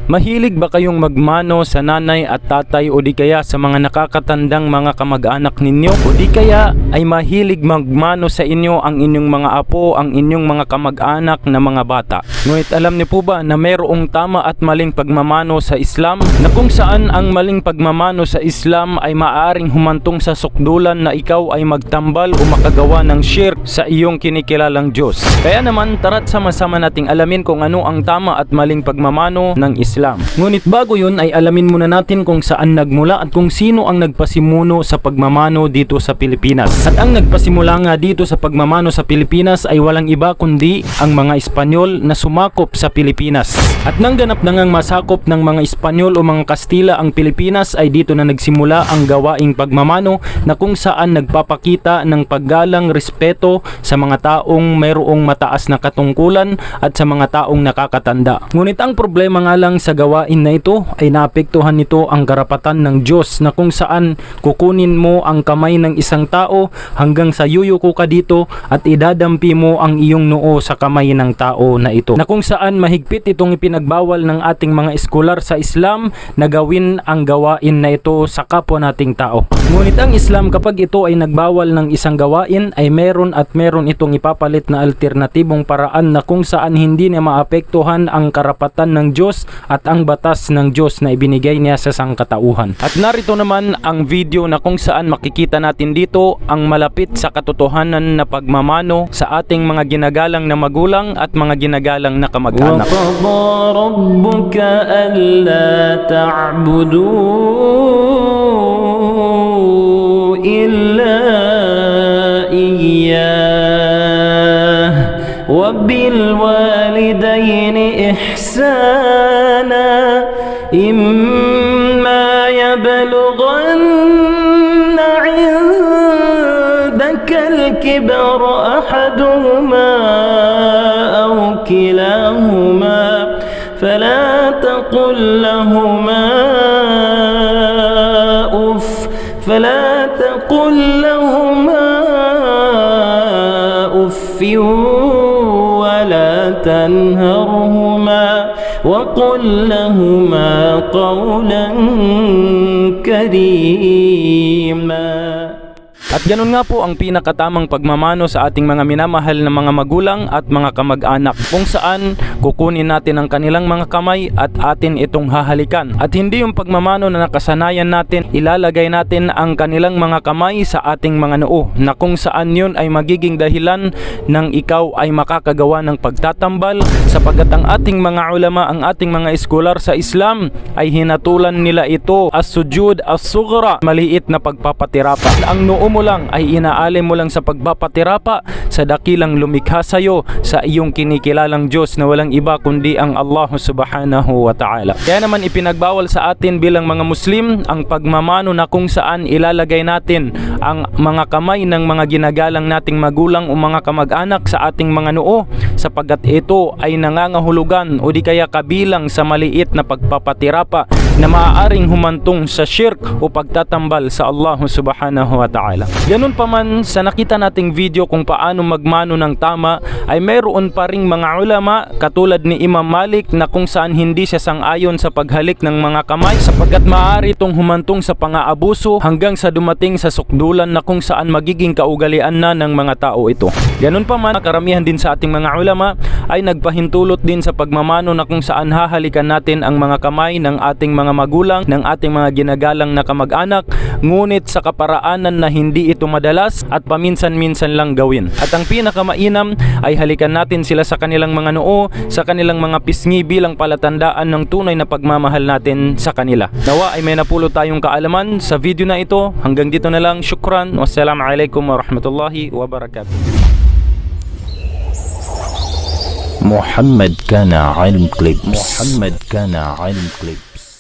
Mahilig ba kayong magmano sa nanay at tatay o di kaya sa mga nakakatandang mga kamag-anak ninyo? O di kaya ay mahilig magmano sa inyo ang inyong mga apo, ang inyong mga kamag-anak na mga bata? Ngunit alam niyo po ba na mayroong tama at maling pagmamano sa Islam, na kung saan ang maling pagmamano sa Islam ay maaaring humantong sa sukdulan na ikaw ay magtambal o makagawa ng shirk sa iyong kinikilalang Diyos. Kaya naman tara't sama-sama nating alamin kung ano ang tama at maling pagmamano ng Islam. Ngunit bago yun ay alamin muna natin kung saan nagmula at kung sino ang nagpasimuno sa pagmamano dito sa Pilipinas. At ang nagpasimula nga dito sa pagmamano sa Pilipinas ay walang iba kundi ang mga Espanyol na sumakop sa Pilipinas. At nang ganap na ngang masakop ng mga Espanyol o mga Kastila ang Pilipinas ay dito na nagsimula ang gawaing pagmamano na kung saan nagpapakita ng paggalang, respeto sa mga taong mayroong mataas na katungkulan at sa mga taong nakakatanda. Ngunit ang problema nga lang sa gawain na ito ay naapektuhan nito ang karapatan ng Diyos, na kung saan kukunin mo ang kamay ng isang tao hanggang sa yuyuko ka dito at idadampi mo ang iyong noo sa kamay ng tao na ito, na kung saan mahigpit itong ipinagbawal ng ating mga eskolar sa Islam na gawin ang gawain na ito sa kapwa nating tao. Ngunit ang Islam, kapag ito ay nagbawal ng isang gawain, ay meron itong ipapalit na alternatibong paraan na kung saan hindi niya maapektuhan ang karapatan ng Diyos at ang batas ng Diyos na ibinigay niya sa sangkatauhan. At narito naman ang video na kung saan makikita natin dito ang malapit sa katotohanan na pagmamano sa ating mga ginagalang na magulang at mga ginagalang na kamag-anak. وَقَضَى رَبُّكَ أَلَّا تَعْبُدُوا إِلَّا إِيَّاهُ وَبِالْوَالِدَيْنِ إِحْسَانًا إِمَّا يَبْلُغَنَّ عِندَكَ الْكِبَرَ أَحَدُهُمَا أَوْ كِلَاهُمَا فَلَا تَقُل لَّهُمَا أُفٍّ ولا تنهرهما وقل لهما قولا كريما. At ganun nga po ang pinakatamang pagmamano sa ating mga minamahal na mga magulang at mga kamag-anak, kung saan kukunin natin ang kanilang mga kamay at atin itong hahalikan. At hindi yung pagmamano na nakasanayan natin, ilalagay natin ang kanilang mga kamay sa ating mga noo, na kung saan yun ay magiging dahilan ng ikaw ay makakagawa ng pagtatambal, sapagkat ang ating mga ulama, ang ating mga eskolar sa Islam ay hinatulan nila ito as-sujud as-sughra, maliit na pagpapatirapa. Ang noo mo lang ay inaalay mo lang sa pagpapatirapa sa dakilang lumikha sa'yo, sa iyong kinikilalang Diyos na walang iba kundi ang Allah subhanahu wa ta'ala. Kaya naman ipinagbawal sa atin bilang mga Muslim ang pagmamano na kung saan ilalagay natin ang mga kamay ng mga ginagalang nating magulang o mga kamag-anak sa ating mga noo, sapagkat ito ay nangangahulugan o di kaya kabilang sa maliit na pagpapatirapa na maaaring humantong sa shirk o pagtatambal sa Allah subhanahu wa ta'ala. Ganun pa man, sa nakita nating video kung paano magmano ng tama, ay mayroon pa ring mga ulama katulad ni Imam Malik na kung saan hindi siya sang-ayon sa paghalik ng mga kamay, sapagkat maaari itong humantong sa pang-aabuso hanggang sa dumating sa sukdulan na kung saan magiging kaugalian na ng mga tao ito. Ganun pa man, karamihan din sa ating mga ulama ay nagpahintulot din sa pagmamano na kung saan hahalikan natin ang mga kamay ng ating mga magulang, ng ating mga ginagalang na kamag-anak, ngunit sa kaparaanan na hindi ito madalas at paminsan-minsan lang gawin. At ang pinakamainam ay halikan natin sila sa kanilang mga noo, sa kanilang mga pisngi bilang palatandaan ng tunay na pagmamahal natin sa kanila. Nawa ay may napulot tayong kaalaman sa video na ito. Hanggang dito na lang. Syukran. Wassalamualaikum warahmatullahi wabarakatuh. محمد كان علم كليبس